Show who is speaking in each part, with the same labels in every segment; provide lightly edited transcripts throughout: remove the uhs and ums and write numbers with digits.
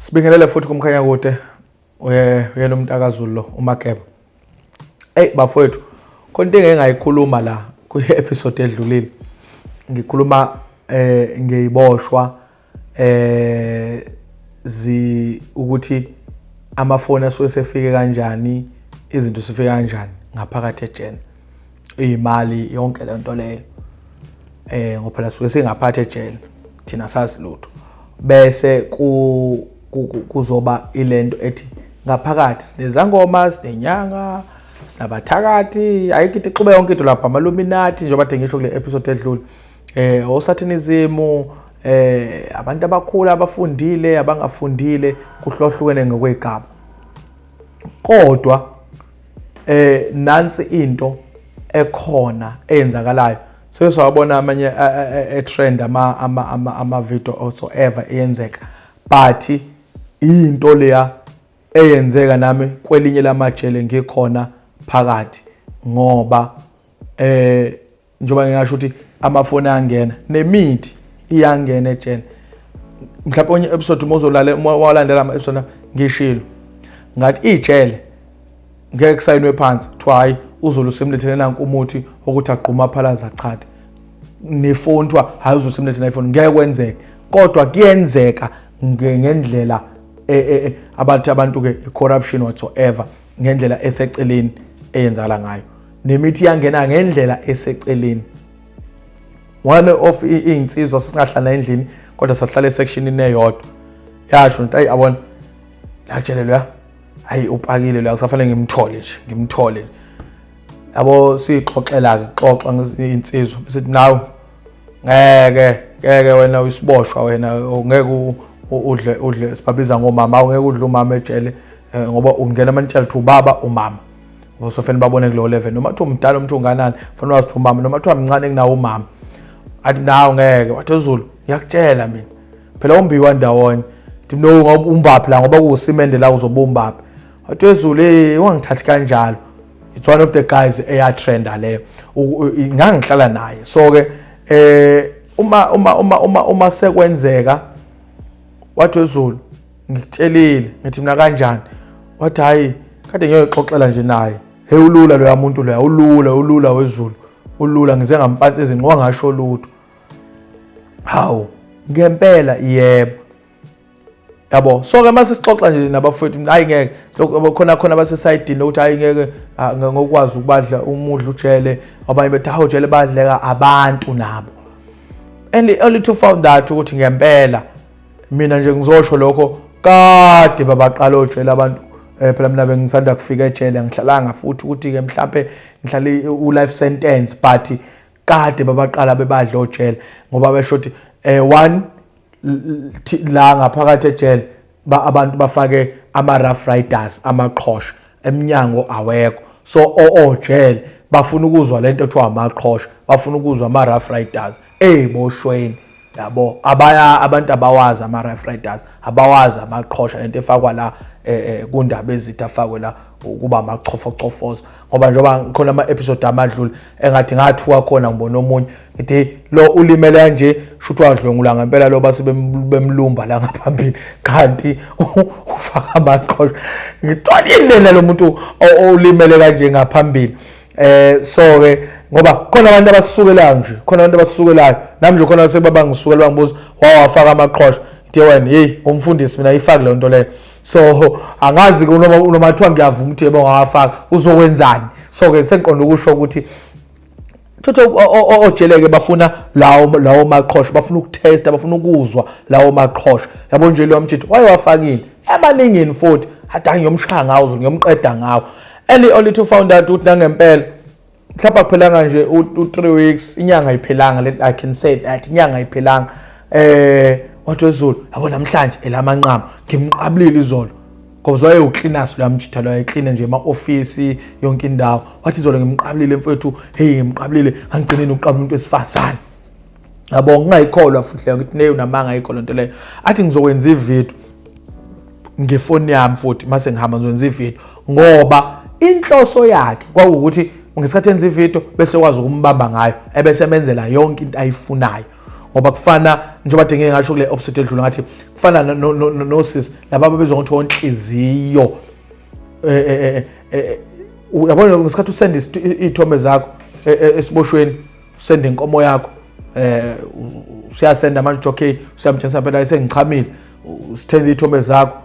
Speaker 1: Sibingelele futhi kumkhanya kude uyena uMntakaZulu lo uMageba. Bafowethu, khona into engayikhuluma la ku-episode edlulile. Ngikhuluma ngeyiboshwa ukuthi amafoni asuke sefike kanjani, izinto sifike kanjani ngaphakathi ejele. Imali yonke le nto leyo. Ngoba phela suke singaphakathi ejele. Thina sazi lutho. Bese kuzoba ilento ethi ngaphakathi sinezangoma, sinenyanga, sinabathakathi, ayikho into ixube yonke into lapha amaluminati njengoba kade ngisho kule episode edlule. Osatanism, abantu abakhulu abafundile, abangafundile kuhlohlukene ngokwegaba. Kodwa nansi into ekhona eyenzakalayo. Sewabona amanye trend ama video whatsoever eyenzeka. But into leya eyenzeka nami kwelinye lamajele ngikhona phakathi ngoba njengoba ngingasho ukuthi amafoni angena nemithi iyangena ejele. Mhlawumbe onye episode walandela ama episode ngishilo ngathi ijele ngeke kusayinwe phansi kuthiwa hayi uZulu simlethele nanku umuthi ukuthi agquma phalaza achade nefoni kuthiwa hayi uZulu simlethele iPhone ngeke kwenzeke kodwa kuyenzeka ngendlela abantu ke corruption whatsoever ngendlela eseceleni eyenzakala ngayo nemithi yangena ngendlela eseceleni. One of insizwa singahlala endlini kodwa sahlala esectionini eyodwa yasho nti ayabona latshelelwa hayi upakile la kusafanele ngimthole yabo sixoxela ke xoxa ngesinsizwa bese nawe ngeke wena uyisiboshwa wena ngeke udle sibabiza ngomama ungeke udle umama ejele ngoba ungena amantshela ukuthi ubaba umama ngosofanele babone kulo level noma uthi umdala umuntu unganani fanele wazi ukuthi umama noma uthi amncane kunawo umama athi nawe ngeke wathi uZulu ngiyakutshela mina phela umbiwa ndawonye ukuthi no ngoba umbaphi la ngoba kuusimende la uzobumbaphi wathi uZulu wangithathi kanjalo. It's one of the guys eya trender leyo ngangihlala naye so ke uma sekwenzeka wathi uZulu ngikutshelile ngithi mina kanjani wathi hayi kade ngiyoxoxela nje naye hey ulula lo yamuntu lo ulula weZulu ulula ngize ngampatsi izinqwa ngasho lutho hawu ngempela yebo yabo so ke mase sixoxa nje nabafowethu hayi ngeke khona base side ukuthi hayi ngeke ngokwazi ukubadla umudla ujele abanye bethi hawu ujele badleka abantu nabo and only to found that ukuthi ngempela mina nje ngizosho lokho kade babaqala ojele abantu phela mina bengisanda kufika ejele ngihlalanga futhi ukuthi ke mhlawumbe ngihlale life sentence but kade babaqala bebadla ojele ngoba besho ukuthi one la ngaphakathi ejele abantu bafake ama rough riders amaqhosha eminyango awekho so ojele bafuna ukuzwa lento ethiwa amaqhosha bafuna ukuzwa ama rough riders boshweni yabo abantu abawazi ama rough riders abawazi amaqhosha lento efakwa la kundaba ezitha afakwe la ukuba amachofocofozo ngoba njengoba khona ama episode amadlule engathi ngathuka khona ngibona omunye ngithi lo ulimele kanje shuthi wadlwengula ngempela lo base bemlumba la ngaphambili kanti ufaka amaqhosha ngithwala indlela lo muntu olimele kanje ngaphambili so ke ngoba khona abantu abasukelayo nami nje khona sebaba ngisukela bangibuza wafaka amaqhosha ngithi wena hey umfundisi mina ayifaki le nto leyo so angazi noma athiwa ngiyavuma ukuthi yebo ngawafaka uzokwenzani so ke sengiqonda ukusho ukuthi thotho ojeleke bafuna lawo maqhosha bafuna ukutesta bafuna ukuzwa lawo maqhosha yabo nje lo mthetho wayewafakile ebaningini futhi hata ngiyomshaya ngawo ngiyomqeda ngawo and only to found out ukuthi ngempela mhlawumbe kuphelanga nje u3 weeks inyanga ayiphelanga let I can say that inyanga ayiphelanga wathi uZulu yabo namhlanje elamanqama ngimqablile izolo ngoba zoye ucleaners lo yamjitha lo eclean nje ema-office yonke indawo wathi izolo ngimqablile mfowethu hey ngimqablile angigcineni uqabula umuntu wesifazane yabo ngingayikholwa futhi ngithi neyo namanga ayikholwa into leyo athi ngizokwenza ivideo ngefoni yami futhi mase ngihamba ngizokwenza ivideo ngoba inhloso yakhe kwakuwukuthi ngesikhathi enza ivideo bese kwazi ukumbamba ngayo ebese menzela yonke into ayifunayo ngoba kufana njengoba ngeke ngasho kule episode edlula ngathi kufana no sis laba babezwa ukuthi onhliziyo uyabona ngesikhathi usenda izithombe zakho esiboshweni usenda inkomo yakho usiyasenda manje okay usiyamtshengisa phela sengichamile usithenza izithombe zakho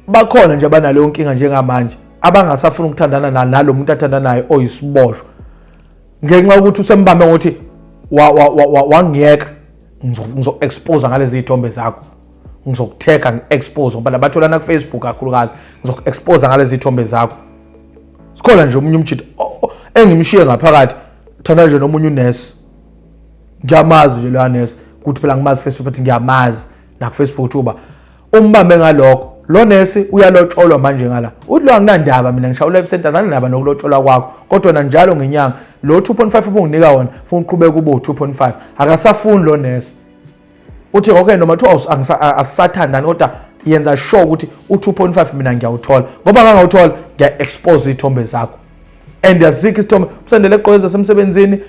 Speaker 1: bakhona nje abanaleyo nkinga njengamanje abangasafuna ukuthandana nalo muntu athandana naye oyisiboshwa ngenxa ukuthi usembambe ngokuthi wangiyeka ngizo-expose ngalezi izithombe zakho ngizokutheka ngi-expose ngoba labatholana ku-Facebook kakhulukazi ngizoku-expose ngalezi izithombe zakho sikhona nje omunye umjito engimshiye ngaphakathi thanda nje nomunye unesi ngiyamazi nje lo nesi ukuthi phela ngimazi Facebook futhi ngiyamazi na ku-Facebook uba umbambe ngalokho lo nesi uyalotsholwa manje ngala uthi lo anginandaba mina ngishawula eCenter zanendaba nokulotsholwa kwakho kodwa na njalo ngenyanga lo 2.5 ubunginika wona ufuna uqhubeka kube 2.5 akasafuni lo nesi uthi okay noma kuthiwa asisathandani kodwa yenza sure ukuthi u2.5 mina ngiyawuthola ngoba ngangawuthola ngiya-expose izithombe zakho and yazikho isithombe umsendele egqoke zasemsebenzini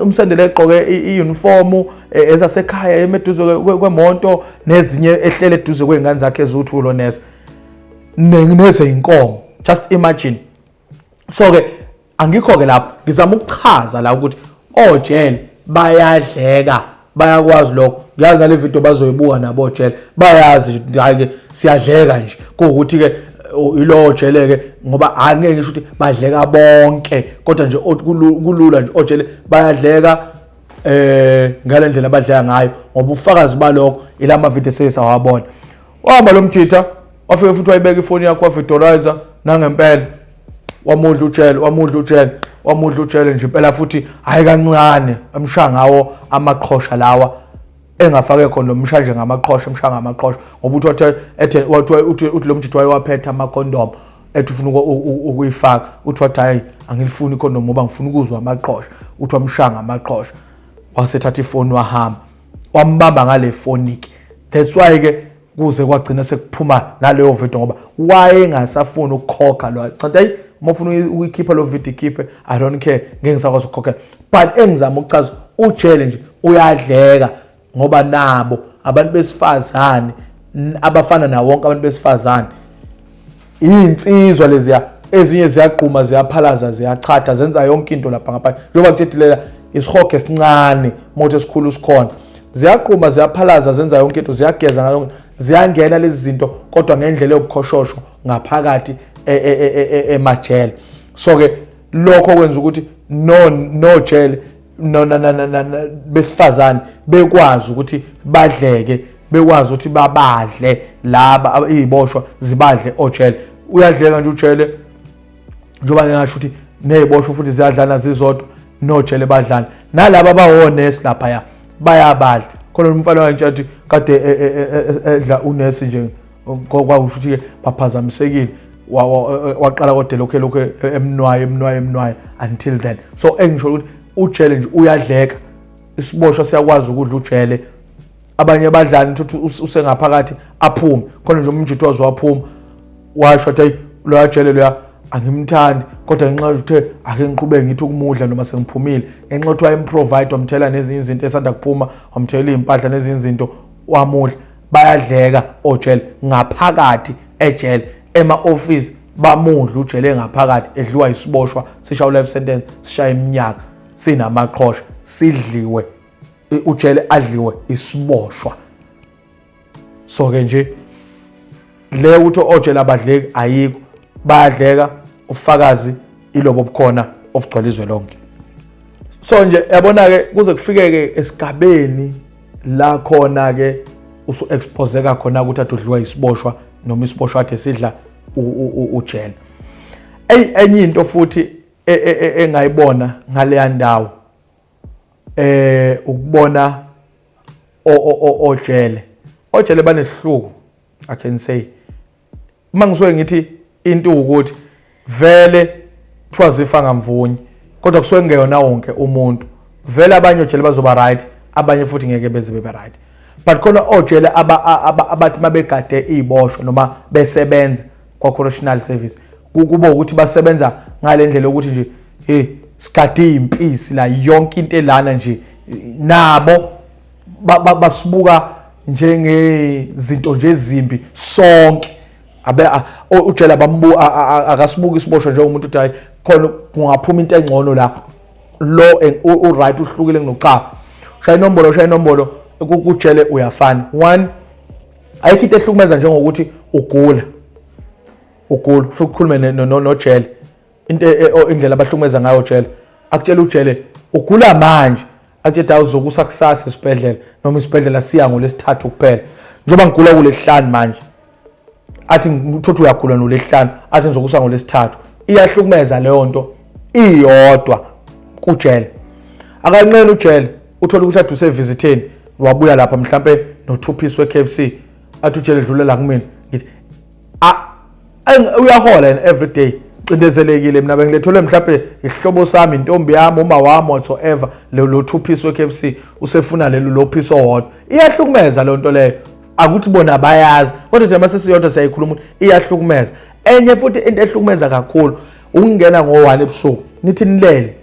Speaker 1: umsendele egqoke i-uniform ezasekhaya emeduze kwemonto nezinye ehlele eduze kwezingane zakhe ezuthulo nese neze inkomo just imagine so ke angikho ke lapho ngizama ukuchaza la ukuthi ojele bayadleka bayakwazi lokho ngiyazi nale video bazoyibuka nabo ojele bayazi hayi ke siyadleka nje kuukuthi ke ilo ojele ke ngoba angeke ngisho ukuthi badleka bonke kodwa nje kulula nje ojele bayadleka ngale ndlela abadleka ngayo ngoba ufakazi balokho ilama video sesawabona wahamba lo mjitha wafike futhi wayibeka ifoni yakho wavidorizer nangempela wamudla ujele nje impela futhi hayi kancane emshaya ngawo amaqhosha lawa engafake khona umshanje ngamaqhosha emshaya ngamaqhosha ngoba uthi lo mjitha wayewaphetha ama-condom ethi ufuna ukuyifaka uthi wathi hayi angilifuni i-condom ngoba ngifuna ukuzwa amaqhosha uthi wamshaya ngamaqhosha wasethatha ifoni wahamba wambamba ngale foni ke that's why ke kuze kwagcina sekuphuma naleyo video ngoba wayengasafuni ukukhokha lo chathi hayi mofuna ukuyikhipha lo video ikhiphe I don't care ngeke ngisakwazi ukukhokhela but engizama ukuchaza ujele nje uyadleka ngoba nabo abantu besifazane abafana na wonke abantu besifazane insizwa leziya ezinye ziyaqhuma ziyaphalaza ziyachatha zenza yonke into lapha ngapha njengoba kuthetilela isihoge esincane motho esikhulu sikhona ziyaqhuma ziyaphalaza zenza yonke into ziyageza ngayo ziyangena lezi zinto kodwa ngendlela yobukhoshosho ngaphakathi emajele so ke lokho kwenza ukuthi no jele no besifazane bekwazi ukuthi badleke bekwazi ukuthi babadle laba iziboshwa zibadle ojele uyadleka nje ujele njengoba ngisho ukuthi neziboshwa futhi ziyadlana zizodwa nojele badlana nalabo abawonesi lapha ya bayabadla khona umfana wanje kade edla unesi nje kwakusho ukuthi baphazamisekile waqala kodwa lokho emnwaye until then so engisho ukuthi ujele nje uyadleka isiboshwa siyakwazi ukudla ujele abanye badlana ukuthi usengaphakathi aphume khona nje umjitho wazowaphuma washo ukuthi lo yajele lo angimthandi kodwa ngenxa ukuthi ake ngiqhubeke ngithi ukumudla noma sengiphumile ngenxa ukuthi wayimprovide wamthela nezinye izinto esanda kuphuma wamthela impahla nezinye izinto wamudla bayadleka ojele ngaphakathi ejele ema-office bamudla ujele ngaphakathi edliwa isiboshwa sishaye life sentence sishaya iminyaka sinamaqhosha sidliwe ujele adliwe isiboshwa so ke nje le ukuthi ojele abadleki ayikho bayadleka ufakazi ilobo obukhona obugcwalizwe lonke so nje yabona ke kuze kufike ke esigabeni la khona ke usu exposeka khona ukuthi adudliwa isiboshwa noma isiboshwa athe sidla ujele enye into futhi engayibona ngale ndawo ukubona ojele banesihluku I can say mangisuke ngithi into ukuthi vele twazifa ngamvunye kodwa kusuke ngeyona wonke umuntu vele abanye ojele bazoba right abanye futhi ngeke beze bebe right but khona ojele abathi mabegade iziboshwa noma besebenza kwa correctional service kuba ukuthi basebenza ngale ndlela ukuthi nje sigade impisi la yonke into elana nje nabo basibuka njengezinto nje ezimbi sonke ujele akasibuka isiboshwa njengomuntu uthi hayi khona kungaphuma into engcono la lo right uhlukile kunocha shaya inombolo kujele uyafana. One, ayikho into ehlukumeza njengokuthi ugula ufuna ukukhuluma nojele indlela abahlukumeza ngayo jele akutshela ujele ugula manje akutshela uzokusa kusasa esibhedlela noma isibhedlela siya ngolesithathu kuphela njengoba ngigula kulesihlanu manje athi ngithothi uyagula nolesihlanu athi ngizokusa ngolesithathu. Iyahlukumeza leyo nto iyodwa kujele akanqene ujele uthola ukuthi ade usevizitheni wabuya lapha mhlambe no2 piece we-KFC athi ujele dlulela kumina ngithi uyahola every day cindezelekile mina bengilethole mhlambe ihlobo sami intombi yami uma wami whatsoever lo 2 piece we-KFC usefuna lo piece owodwa. Iyahlukumeza le nto leyo akuthi bona bayazi kodwa nje mase siyodwa siyayikhuluma iyahlukumeza. Enye futhi into ehlukumeza kakhulu ukungena ngo1 ebusuku nithi nilele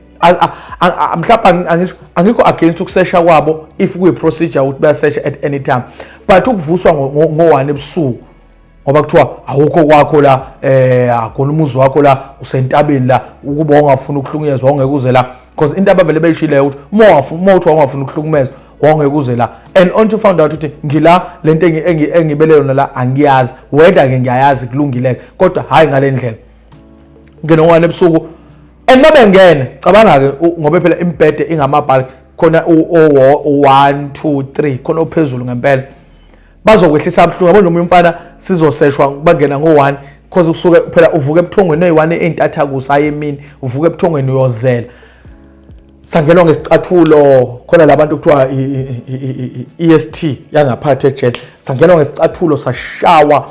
Speaker 1: mhlawumbe angikho against ukusesha kwabo if kuyi procedure ukuthi bayasesha at any time but ukuvuswa ngo1 ebusuku ngoba kuthiwa awukho kwakho la akona umuzi wakho la usentabeni la ukuba ungafuna ukuhlukunyezwa ongeke uze la because into abavele beyishile ukuthi uma uthi ungafuna ukuhlukumezwa ongeke uze la and on to found out ukuthi ngila lento engibele yona la angiyazi whether ke ngiyayazi kulungile kodwa hayi ngale ndlela ngene ngo1 ebusuku and mabengena cabanga ke ngoba phela imbhede ingamabhali khona u1 2 3 khona ophezulu ngempela bazokwehlisa abhlungu yabo noma umfana sizoseshwa bangena ngo1 because kusuke phela uvuka ebuthongweni eyi1 eintatha kusaye emini uvuka ebuthongweni uyozela sangelwa ngesicathulo khona labantu kuthiwa EST yangaphathe ejele sangelwa ngesicathulo sashawa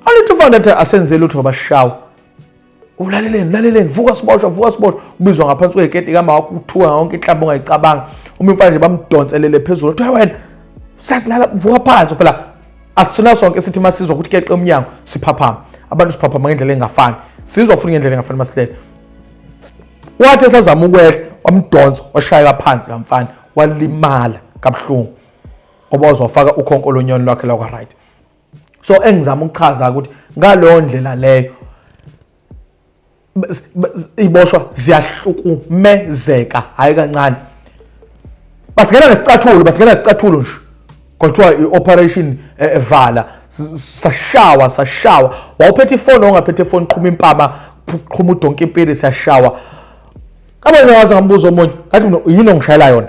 Speaker 1: alithi ufana asenzele utho bashawa ulaleleni vuka siboshwa ubizwa ngaphansi kwegedi kama wakuthuka yonke inhlamba ongayicabanga umfana nje bamdonselele phezulu uthi wena sakulala vuka phansi phela asina sonke sithi masizwa ukuthi keqe umnyango siphaphama abantu siphaphama ngendlela engafani sizwa futhi ngendlela engafani masilele wathi esazama ukwehla wamdonsa washaya phansi lamfana walimala kabuhlungu ngoba wazofaka ukhonkolonyoni lwakhe la right. So engizama ukuchaza ukuthi ngalo ndlela leyo iboshwa ziyahlukumezeka hayi kancane basingena nesicathulo nje kuthiwa i-operation vala sashawa wawuphethe ifoni ongaphethe ifoni qhuma impama qhuma udonke impiri siyashawa abanye wazi ngambuzo omunye ngathi mina yini ongishayela yona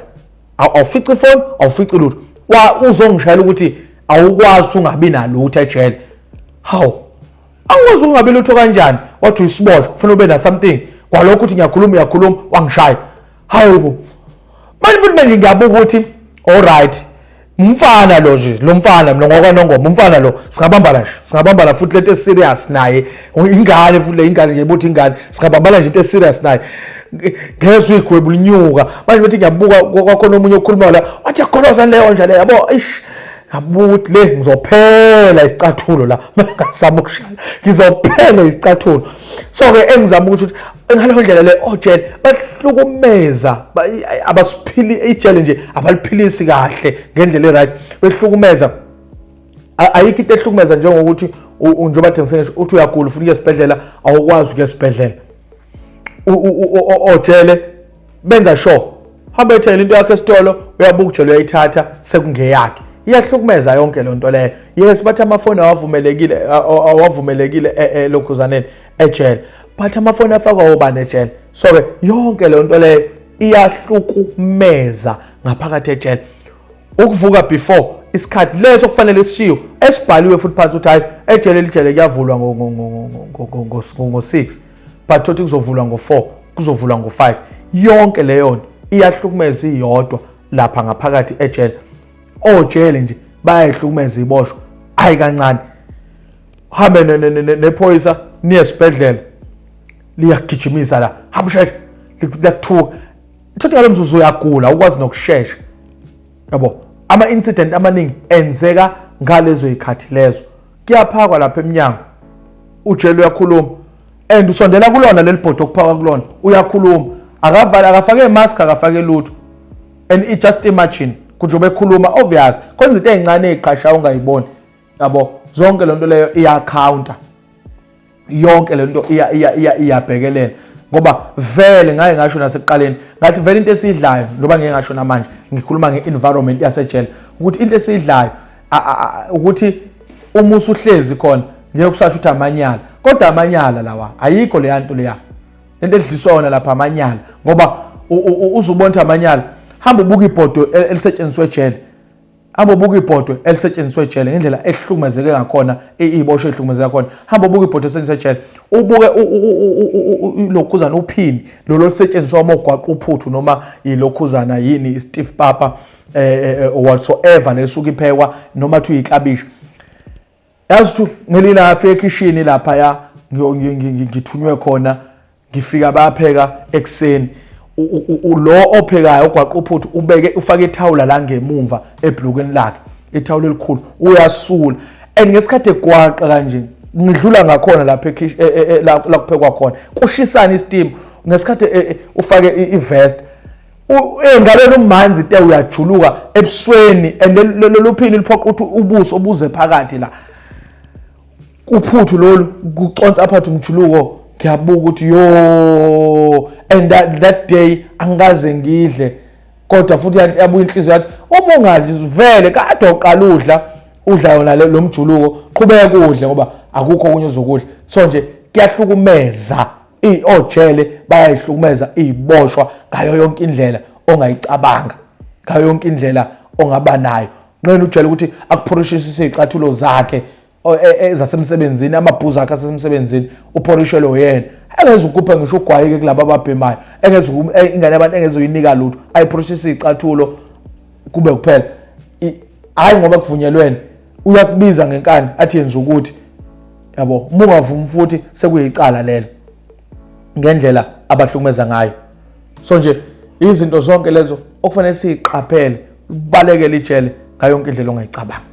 Speaker 1: awufici ifoni awufici lutho uzongishayela ukuthi awukwazi ungabi nalutho ejele how angikwazi ungabi lutho kanjani wathi uyisiboshwa kufanele ube na something kwalokho ukuthi ngiyakhuluma wangishaya hawu manje futhi manje ngiyabuka ukuthi all right umfana lo nje lo mfana mina ngokwanongoma umfana lo singabambana futhi lento serious naye ingane futhi le ingane nje bothi ingane singabambana nje into serious naye ngezwe igwebula inyuka manje bethi ngiyabuka kwakhona omunye okhuluma la wathi yakholoza leyo nje le yabo ish ngabuthi le ngizophela isicathulo la ngasama ukushaya ngizophela isicathulo. So ke engizama ukuthi ngalo ndlela le ojele bahlukumeza abasiphili ijele nje abaliphilisi kahle ngendlela right behlukumeza ayikho into ehlukumeza njengokuthi njengoba bathi ngisengisho uthi uyagula ufuna ukuya esibhedlela awukwazi ukuya esibhedlela ojele benza sure hamba ethela into yakhe esitolo uyabuka ujele uyayithatha sekungeyakhe iyahlukumeza yonke le nto leyo. Yes bathi amafoni awavumelekile lokhuzaneni ejele but amafoni afakwa obani ejele. So ke yonke le nto leyo iyahlukumeza ngaphakathi ejele. Ukuvuka before isikhathi leso kufanele sishiyo esibhaliwe futhi phansi ukuthi hayi ejele lijele kuyavulwa ngo6 but thothi kuzovulwa ngo4 kuzovulwa ngo5 yonke leyo nto iyahlukumeza iyodwa lapha ngaphakathi ejele. Ojele nje bayahlukumeza iboshwa hayi kancane hambe nephoyisa niye esibhedlela liyagijimisa la hamshaya likuthuka thothi ngalomzuzu uyagula ukwazi nokushesha yabo ama incident amaningi enzeka ngalezo ikhathi lezo kuyaphakwa lapha eminyango ujele uyakhuluma and usondela kulona leli bhodo okuphaka kulona uyakhuluma akavala akafake imask akafake lutho and just imagine kujobe ekhuluma obvious kwenza into ezincane eziqasha ungayiboni yabo zonke lento leyo iya counter yonke lento iyabhekelela ngoba vele ngaye ngasho nasekuqaleni ngathi vele into esidlayo ngoba ngeke ngasho namanje ngikhuluma nge-environment yasejele ukuthi into esidlayo ukuthi uma usuhlezi khona ngeke kusasho ukuthi amanyala kodwa amanyala lawa ayikho le nto leya into edlisona lapha amanyala ngoba uzubona amanyala hamba ubuka ibhodo elisetshenziswe ejele hamba ubuka ibhodo elisetshenziswe ejele ngendlela ehlukumezeke ngakhona iziboshwe ehlukumezeke ngakhona hamba ubuka ibhodo elisetshenziswe ejele ubuke lokhuzana uphini lo lisetshenziswa amogwaqa uphuthu noma ilokhuzana yini iStiff papa whatsoever lesuka iphekwa noma thu iklabishi yazi ukuthi ngelina afike ekishini lapha ya ngithunywe khona ngifika bayapheka ekseni lo ophekayo ogwaqa uphuthu ubeke ufake ithawula la ngemumva ebhlukweni lakhe ithawula elikhulu uyasula and ngesikhathi egwaqa kanje ngidlula ngakhona lapha la kuphekwa khona kushisana isteam ngesikhathi ufake ivest engaleni umanzi te uyajuluka ebusweni and lo phini liphoqa ukuthi ubuso obuze phakathi la uphuthu lolu kuconsa aphathe umjuluko ngiyabuka ukuthi yo and that day angaze ngidle kodwa futhi yabuya inhliziyo yathi uma ungadli vele kade oqala udla yona lo mjuluko qhubeka udle ngoba akukho okunye uzokudla so nje kuyahlukumeza ojele bayayihlukumeza iziboshwa ngayo yonke indlela ongayicabanga ngayo yonke indlela ongaba nayo nqena ujele ukuthi akuphorishisise izicathulo zakhe ezasemsebenzini amabhuzu akhe asemsebenzini uphorishelwe yena engeze ukuphela ngisho ugwayike kulabo ababhemayo engeze ingane abantu engezoyinika lutho ayiphorishisise izicathulo kube kuphela hayi ngoba kuvunyelweni uyakubiza ngenkani athi yenza ukuthi yabo uma ungavumi futhi sekuyicala lelo ngendlela abahlukumeza ngayo so nje izinto zonke lezo okufanele siqaphele ubalekele ijele ngayo yonke indlela ongayicabanga.